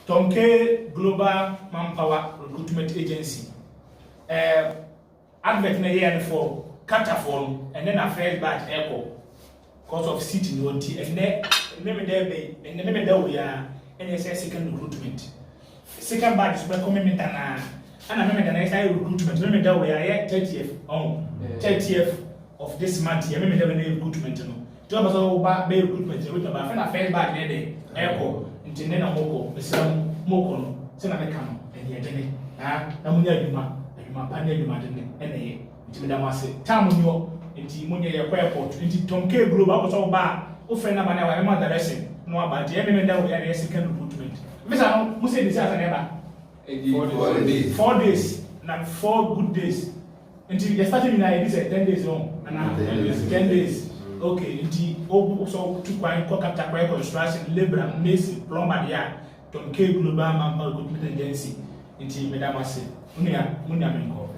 Tonke Global Manpower Recruitment Agency. Advert na year for Qatar form and then a first batch echo because of sitting on tea and then maybe there we are NSS second recruitment. Second batch is recommended and I remember the next recruitment. Remember that we are 30th of this month. I remember the recruitment. Job was all about recruitment. We talk about first batch there echo into then a moko, the some moko, send a mechano and yet any my panel you madden and a Timidamasi, Tamunio, and Timunia airport, into Tonke Global was all bar, who friend of mine, I am not dressing, no about the remember we are second recruitment. Mr. Musa is never 4 days, not 4 good days. Until you started in this 10 days long, and 10 days. Okay, until also to buy Qatar Construction, Labor, Macy, Plumber, Tonke Global Manpower Recruitment Agency, until Madame Munia Minko.